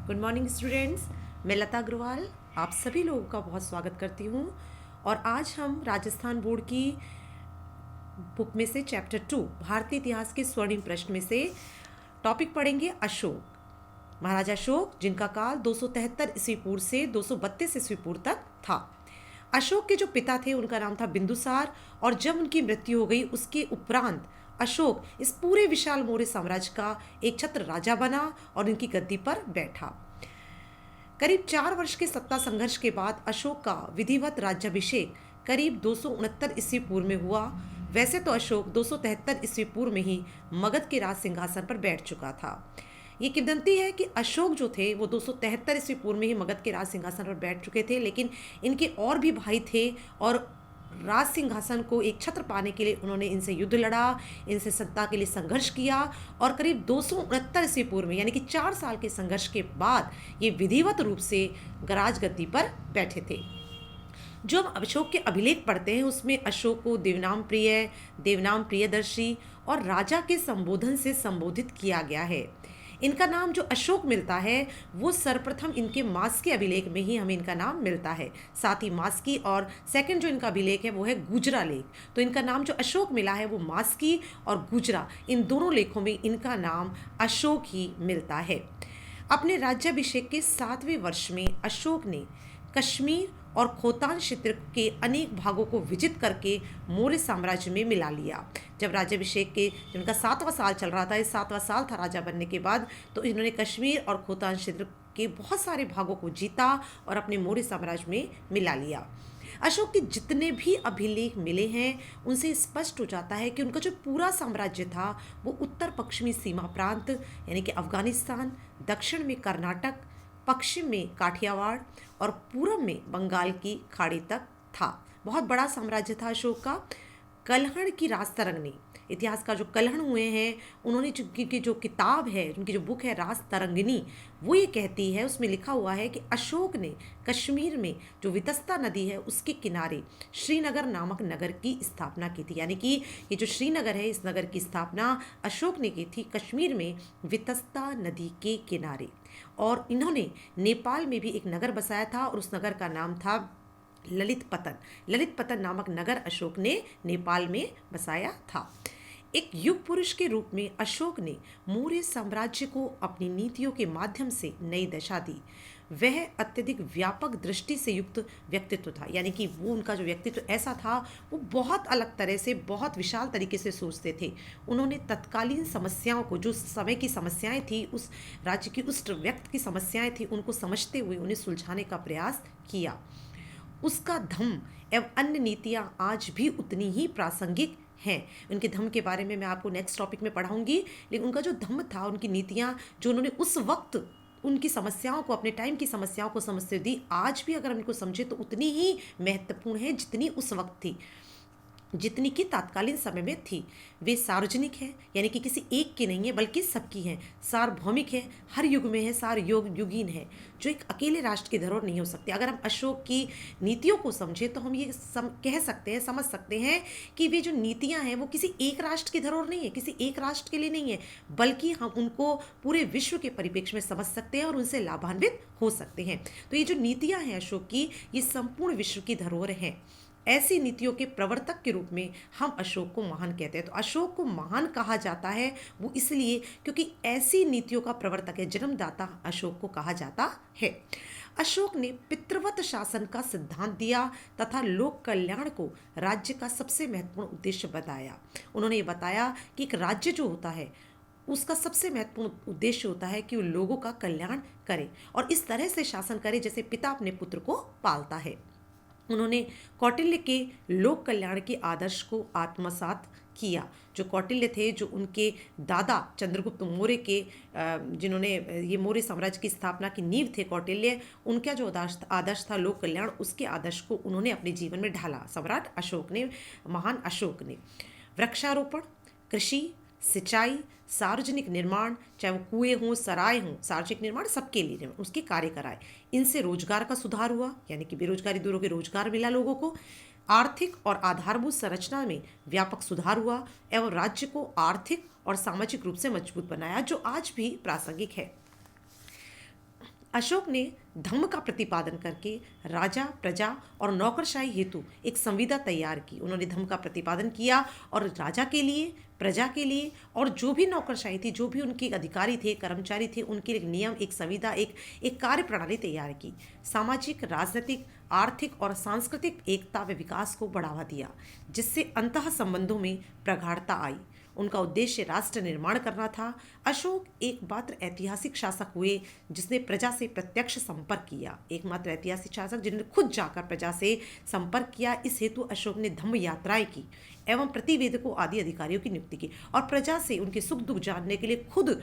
Good morning students. मैं लता अग्रवाल आप सभी लोगों का बहुत स्वागत करती हूँ। और आज हम राजस्थान बोर्ड की बुक में से चैप्टर 2 भारतीय इतिहास के स्वर्णिम प्रश्न में से टॉपिक पढ़ेंगे अशोक। महाराजा अशोक जिनका काल 273 ईस्वी पूर्व से 232 ईस्वी पूर्व तक था। अशोक के जो पिता थे उनका नाम था बिंदुसार, और जब उनकी मृत्यु हो गई उसके उपरांत अशोक इस पूरे विशाल मौर्य साम्राज्य का एक छत्र राजा बना और उनकी गद्दी पर बैठा। करीब 4 वर्ष के सत्ता संघर्ष के बाद अशोक का विधिवत राज्याभिषेक करीब 269 ईस्वी पूर्व में हुआ। वैसे तो अशोक 273 ईस्वी पूर्व में ही मगध के राज सिंहासन पर बैठ चुका था। ये किंवदंती है कि अशोक जो थे वो 273 ईस्वी पूर्व में ही मगध के राज सिंहासन पर बैठ चुके थे, लेकिन इनके और भी भाई थे और राज सिंहासन को एक छत्र पाने के लिए उन्होंने इनसे युद्ध लड़ा, इनसे सत्ता के लिए संघर्ष किया और करीब 269 ईस्वी पूर्व में यानी कि 4 साल के संघर्ष के बाद ये विधिवत रूप से राजगद्दी पर बैठे थे। जो हम अशोक के अभिलेख पढ़ते हैं उसमें अशोक को देवनाम प्रिय, देवनाम प्रियदर्शी और राजा के संबोधन से संबोधित किया गया है। इनका नाम जो अशोक मिलता है वो सर्वप्रथम इनके मास्की अभिलेख में ही हमें इनका नाम मिलता है। साथ ही मास्की और सेकंड जो इनका अभिलेख है वो है गुजरा लेख। तो इनका नाम जो अशोक मिला है वो मास्की और गुजरा, इन दोनों लेखों में इनका नाम अशोक ही मिलता है। अपने राज्याभिषेक के 7वें वर्ष में अशोक ने कश्मीर और खोतान क्षेत्र के अनेक भागों को विजित करके मौर्य साम्राज्य में मिला लिया। जब राज्याभिषेक के जिनका 7वां साल चल रहा था, इस 7वां साल था राजा बनने के बाद, तो इन्होंने कश्मीर और खोतान क्षेत्र के बहुत सारे भागों को जीता और अपने मौर्य साम्राज्य में मिला लिया। अशोक के जितने भी अभिलेख मिले हैं उनसे स्पष्ट हो जाता है कि उनका जो पूरा साम्राज्य था वो उत्तर पश्चिमी सीमा प्रांत यानी कि अफगानिस्तान, दक्षिण में कर्नाटक, पश्चिम में काठियावाड़ और पूर्व में बंगाल की खाड़ी तक था। बहुत बड़ा साम्राज्य था अशोक का। कलहण की राजतरंगिणी, इतिहास का जो कलहण हुए हैं उन्होंने की जो किताब है, उनकी जो बुक है राजतरंगिणी, वो ये कहती है, उसमें लिखा हुआ है कि अशोक ने कश्मीर में जो वितस्ता नदी है उसके किनारे श्रीनगर नामक नगर की स्थापना की थी। यानी कि ये जो श्रीनगर है इस नगर की स्थापना अशोक ने की थी कश्मीर में वितस्ता नदी के किनारे। और इन्होंने नेपाल में भी एक नगर बसाया था और उस नगर का नाम था ललित पतन। ललित पतन नामक नगर अशोक ने नेपाल में बसाया था। एक युग पुरुष के रूप में अशोक ने मौर्य साम्राज्य को अपनी नीतियों के माध्यम से नई दशा दी। वह अत्यधिक व्यापक दृष्टि से युक्त व्यक्तित्व था, यानी कि वो उनका जो व्यक्तित्व ऐसा था वो बहुत अलग तरह से, बहुत विशाल तरीके से सोचते थे। उन्होंने तत्कालीन समस्याओं को, जो समय की समस्याएं थी, उस राज्य की, उस व्यक्ति की समस्याएं थी, उनको समझते हुए उन्हें सुलझाने का प्रयास किया। उसका धम्म एवं अन्य नीतियाँ आज भी उतनी ही प्रासंगिक हैं। उनके धम्म के बारे में मैं आपको नेक्स्ट टॉपिक में पढ़ाऊंगी, लेकिन उनका जो धम्म था, उनकी नीतियाँ जो उन्होंने उस वक्त उनकी समस्याओं को, अपने टाइम की समस्याओं को समझते दी, आज भी अगर हम इनको समझे तो उतनी ही महत्वपूर्ण है जितनी उस वक्त थी, जितनी कि तात्कालीन समय में थी। वे सार्वजनिक है, यानी कि किसी एक की नहीं है बल्कि सबकी है। सार्वभौमिक है, हर युग में है, युगीन है, जो एक अकेले राष्ट्र की धरोहर नहीं हो सकती। अगर हम अशोक की नीतियों को समझे तो हम ये कह सकते हैं, समझ सकते हैं कि वे जो नीतियां हैं वो किसी एक राष्ट्र की धरोहर नहीं है, किसी एक राष्ट्र के लिए नहीं है, बल्कि हम उनको पूरे विश्व के परिप्रेक्ष्य में समझ सकते हैं और उनसे लाभान्वित हो सकते हैं। तो ये जो नीतियां हैं अशोक की, ये संपूर्ण विश्व की धरोहर हैं। ऐसी नीतियों के प्रवर्तक के रूप में हम अशोक को महान कहते हैं। तो अशोक को महान कहा जाता है वो इसलिए क्योंकि ऐसी नीतियों का प्रवर्तक है, जन्मदाता अशोक को कहा जाता है। अशोक ने पितृवत शासन का सिद्धांत दिया तथा लोक कल्याण को राज्य का सबसे महत्वपूर्ण उद्देश्य बताया। उन्होंने ये बताया कि एक राज्य जो होता है उसका सबसे महत्वपूर्ण उद्देश्य होता है कि वो लोगों का कल्याण करे और इस तरह से शासन करे जैसे पिता अपने पुत्र को पालता है। उन्होंने कौटिल्य के लोक कल्याण के आदर्श को आत्मसात किया। जो कौटिल्य थे, जो उनके दादा चंद्रगुप्त मौर्य के, जिन्होंने ये मौर्य साम्राज्य की स्थापना की नींव थे कौटिल्य, उनका जो आदर्श था लोक कल्याण, उसके आदर्श को उन्होंने अपने जीवन में ढाला सम्राट अशोक ने, महान अशोक ने। वृक्षारोपण, कृषि, सिंचाई, सार्वजनिक निर्माण, चाहे वो कुएं हों, सराय हों, सार्वजनिक निर्माण सबके लिए उसके कार्य कराए। इनसे रोजगार का सुधार हुआ, यानी कि बेरोजगारी दूर होकर रोजगार मिला लोगों को। आर्थिक और आधारभूत संरचना में व्यापक सुधार हुआ एवं राज्य को आर्थिक और सामाजिक रूप से मजबूत बनाया, जो आज भी प्रासंगिक है। अशोक ने धम्म का प्रतिपादन करके राजा, प्रजा और नौकरशाही हेतु एक संविदा तैयार की। उन्होंने धम्म का प्रतिपादन किया और राजा के लिए, प्रजा के लिए और जो भी नौकरशाही थी, जो भी उनके अधिकारी थे, कर्मचारी थे, उनके लिए एक नियम, एक संविदा, एक कार्य प्रणाली तैयार की। सामाजिक, राजनीतिक, आर्थिक और सांस्कृतिक एकता व विकास को बढ़ावा दिया, जिससे अंतः संबंधों में प्रगाढ़ता आई। उनका उद्देश्य राष्ट्र निर्माण करना था। अशोक एकमात्र ऐतिहासिक शासक हुए जिसने प्रजा से प्रत्यक्ष संपर्क किया, एकमात्र ऐतिहासिक शासक जिन्होंने खुद जाकर प्रजा से संपर्क किया। इस हेतु अशोक ने धम्म यात्राएं की एवं प्रतिवेदकों आदि अधिकारियों की नियुक्ति की और प्रजा से उनके सुख दुख जानने के लिए खुद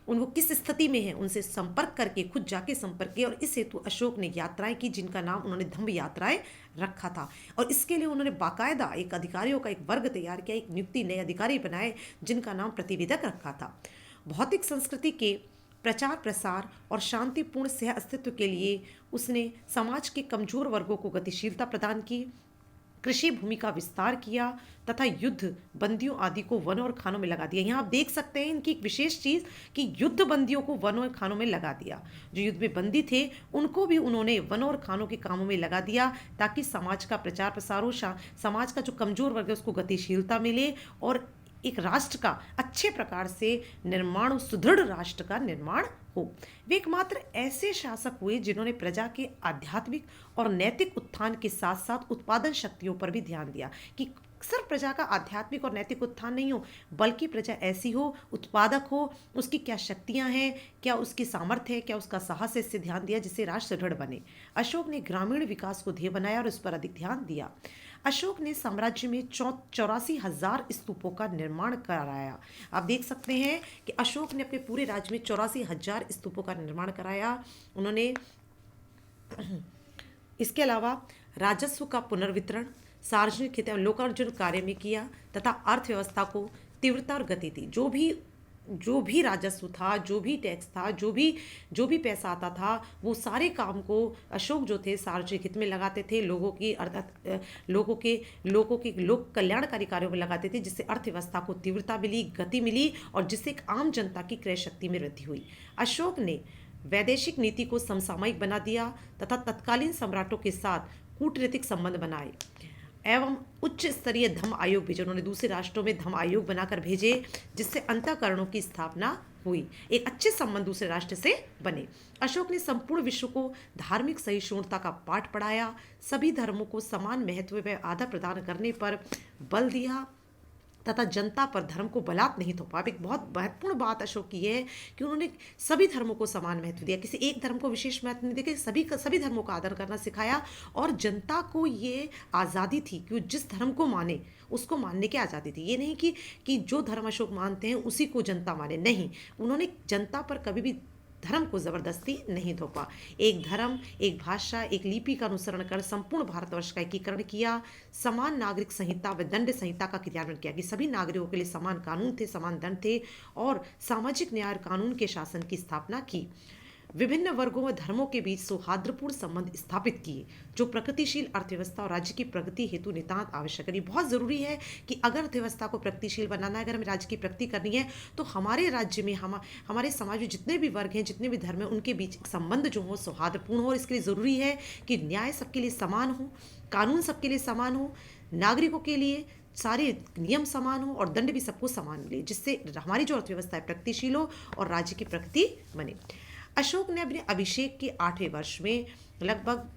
उनको किस स्थिति में है उनसे संपर्क करके खुद जाके संपर्क किया। और इस हेतु अशोक ने यात्राएं की जिनका नाम उन्होंने धम्म यात्राएं रखा था। और इसके लिए उन्होंने बाकायदा एक अधिकारियों का एक वर्ग तैयार किया, एक नियुक्ति नए अधिकारी बनाए जिनका नाम प्रतिवेदक रखा था। भौतिक संस्कृति के प्रचार प्रसार और शांतिपूर्ण सह अस्तित्व के लिए उसने समाज के कमजोर वर्गों को गतिशीलता प्रदान की, कृषि भूमि का विस्तार किया तथा युद्ध बंदियों आदि को वनों और खानों में लगा दिया। यहाँ आप देख सकते हैं इनकी एक विशेष चीज़ कि युद्ध बंदियों को वनों और खानों में लगा दिया। जो युद्ध में बंदी थे उनको भी उन्होंने वनों और खानों के कामों में लगा दिया ताकि समाज का प्रचार प्रसार हो, समाज का जो कमजोर वर्ग है उसको गतिशीलता मिले और एक राष्ट्र का अच्छे प्रकार से निर्माण, सुदृढ़ राष्ट्र का निर्माण हो। वे एकमात्र ऐसे शासक हुए जिन्होंने प्रजा के आध्यात्मिक और नैतिक उत्थान के साथ साथ उत्पादन शक्तियों पर भी ध्यान दिया कि सिर्फ प्रजा का आध्यात्मिक और नैतिक उत्थान नहीं हो बल्कि प्रजा ऐसी हो, उत्पादक हो, उसकी क्या शक्तियां हैं, क्या उसकी सामर्थ्य है, क्या उसका साहस है, इससे ध्यान दिया जिससे राष्ट्र सुदृढ़ बने। अशोक ने ग्रामीण विकास को ध्येय बनाया और उस पर अधिक ध्यान दिया। अशोक ने साम्राज्य में 84,000 स्तूपों का निर्माण कराया। आप देख सकते हैं कि अशोक ने अपने पूरे राज्य में 84,000 स्तूपों का निर्माण कराया। उन्होंने इसके अलावा राजस्व का पुनर्वितरण, सार्वजनिक हित एवं लोकार्जन कार्य में किया तथा अर्थव्यवस्था को तीव्रता और गति दी। जो भी राजस्व था, जो भी टैक्स था, जो भी पैसा आता था, वो सारे काम को अशोक जो थे सार्वजनिक हित में लगाते थे, लोगों की अर्थात लोगों के लोक कल्याणकारी कार्यों में लगाते थे, जिससे अर्थव्यवस्था को तीव्रता मिली, गति मिली और जिससे एक आम जनता की क्रय शक्ति में वृद्धि हुई। अशोक ने वैदेशिक नीति को समसामयिक बना दिया तथा तत्कालीन सम्राटों के साथ कूटनीतिक संबंध बनाए एवं उच्च स्तरीय धम्म आयोग भेजे। उन्होंने दूसरे राष्ट्रों में धम्म आयोग बनाकर भेजे जिससे अंतःकरणों की स्थापना हुई, एक अच्छे संबंध दूसरे राष्ट्र से बने। अशोक ने संपूर्ण विश्व को धार्मिक सहिष्णुता का पाठ पढ़ाया, सभी धर्मों को समान महत्व व आदर प्रदान करने पर बल दिया तथा जनता पर धर्म को बलात् नहीं थोपा। अब एक बहुत महत्वपूर्ण बात अशोक की है कि उन्होंने सभी धर्मों को समान महत्व दिया, किसी एक धर्म को विशेष महत्व नहीं दिया, सभी धर्मों का आदर करना सिखाया और जनता को ये आज़ादी थी कि वो जिस धर्म को माने उसको मानने की आज़ादी थी। ये नहीं कि जो धर्म अशोक मानते हैं उसी को जनता माने, नहीं, उन्होंने जनता पर कभी भी धर्म को जबरदस्ती नहीं थोपा। एक धर्म, एक भाषा, एक लिपि का अनुसरण कर संपूर्ण भारतवर्ष का एकीकरण किया। समान नागरिक संहिता व दंड संहिता का क्रियान्वयन किया कि सभी नागरिकों के लिए समान कानून थे, समान दंड थे और सामाजिक न्याय और कानून के शासन की स्थापना की। विभिन्न वर्गों व धर्मों के बीच सौहार्दपूर्ण संबंध स्थापित किए जो प्रगतिशील अर्थव्यवस्था और राज्य की प्रगति हेतु नितांत आवश्यक है। बहुत ज़रूरी है कि अगर अर्थव्यवस्था को प्रगतिशील बनाना है, अगर हमें राज्य की प्रगति करनी है तो हमारे राज्य में हमारे समाज में जितने भी वर्ग हैं, जितने भी धर्म हैं, उनके बीच संबंध जो हो सौहार्दपूर्ण हो। और इसके लिए ज़रूरी है कि न्याय सबके लिए समान हो, कानून सबके लिए समान हो, नागरिकों के लिए सारे नियम समान हो और दंड भी सबको समान मिले, जिससे हमारी जो अर्थव्यवस्था है प्रगतिशील हो और राज्य की प्रगति बने। अशोक ने अपने अभिषेक के 8वें वर्ष में लगभग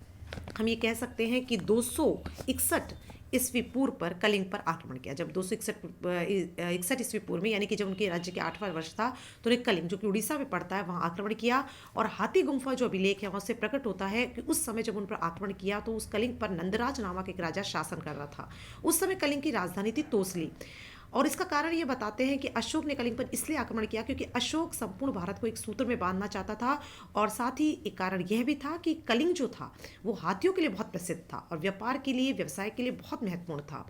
हम ये कह सकते हैं कि 261 ईस्वी पूर्व पर कलिंग पर आक्रमण किया। जब 261 ईस्वी पूर्व में यानी कि जब उनके राज्य के 8वां वर्ष था तो उन्हें कलिंग जो कि उड़ीसा में पड़ता है वहाँ आक्रमण किया। और हाथी गुम्फा जो अभिलेख है वहाँ से प्रकट होता है कि उस समय जब उन पर आक्रमण किया तो उस कलिंग पर नंदराज नामक एक राजा शासन कर रहा था। उस समय कलिंग की राजधानी थी तोसली। और इसका कारण ये बताते हैं कि अशोक ने कलिंग पर इसलिए आक्रमण किया क्योंकि अशोक संपूर्ण भारत को एक सूत्र में बांधना चाहता था और साथ ही एक कारण यह भी था कि कलिंग जो था वो हाथियों के लिए बहुत प्रसिद्ध था और व्यापार के लिए, व्यवसाय के लिए बहुत महत्वपूर्ण था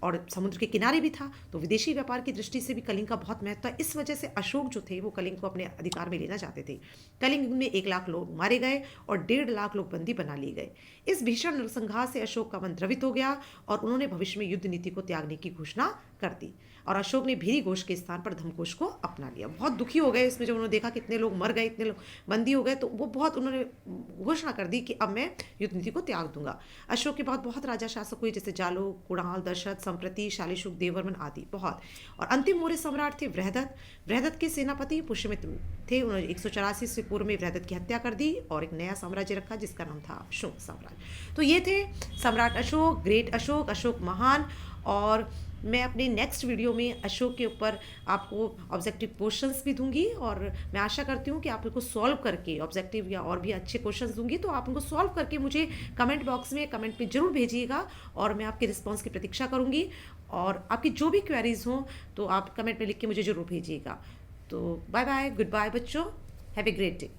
और समुद्र के किनारे भी था, तो विदेशी व्यापार की दृष्टि से भी कलिंग का बहुत महत्व था। इस वजह से अशोक जो थे वो कलिंग को अपने अधिकार में लेना चाहते थे। कलिंग में 1 लाख लोग मारे गए और 1.5 लाख लोग बंदी बना लिए गए। इस भीषण नरसंहार से अशोक का मन द्रवित हो गया और उन्होंने भविष्य में युद्ध नीति को त्यागने की घोषणा कर दी और अशोक ने भीरी घोष के स्थान पर धर्मघोष को अपना लिया। बहुत दुखी हो गए इसमें, जब उन्होंने देखा कितने लोग मर गए, इतने लोग बंदी हो गए, तो वो बहुत उन्होंने घोषणा कर दी कि अब मैं युद्ध नीति को त्याग दूंगा। अशोक के बाद बहुत राजा शासक हुए, जैसे जालो, कुणाल, दशरथ, संप्रति, शालीशुक, देवर्मन आदि बहुत। और अंतिम मौर्य सम्राट थे बृहदत्त। बृहदत्त के सेनापति पुष्यमित्र थे। उन्होंने 184 से पूर्व में बृहदत्त की हत्या कर दी और एक नया साम्राज्य रखा जिसका नाम था शुंग साम्राज्य। तो ये थे सम्राट अशोक, ग्रेट अशोक, अशोक महान। और मैं अपने नेक्स्ट वीडियो में अशोक के ऊपर आपको ऑब्जेक्टिव क्वेश्चंस भी दूंगी, और मैं आशा करती हूँ कि आप इनको सॉल्व करके, ऑब्जेक्टिव या और भी अच्छे क्वेश्चंस दूंगी, तो आप उनको सॉल्व करके मुझे कमेंट बॉक्स में कमेंट में ज़रूर भेजिएगा और मैं आपके रिस्पॉन्स की प्रतीक्षा करूँगी। और आपकी जो भी क्वेरीज हों तो आप कमेंट में लिख के मुझे ज़रूर भेजिएगा। तो बाय बाय, गुड बाय बच्चों, हैव ए ग्रेट डे।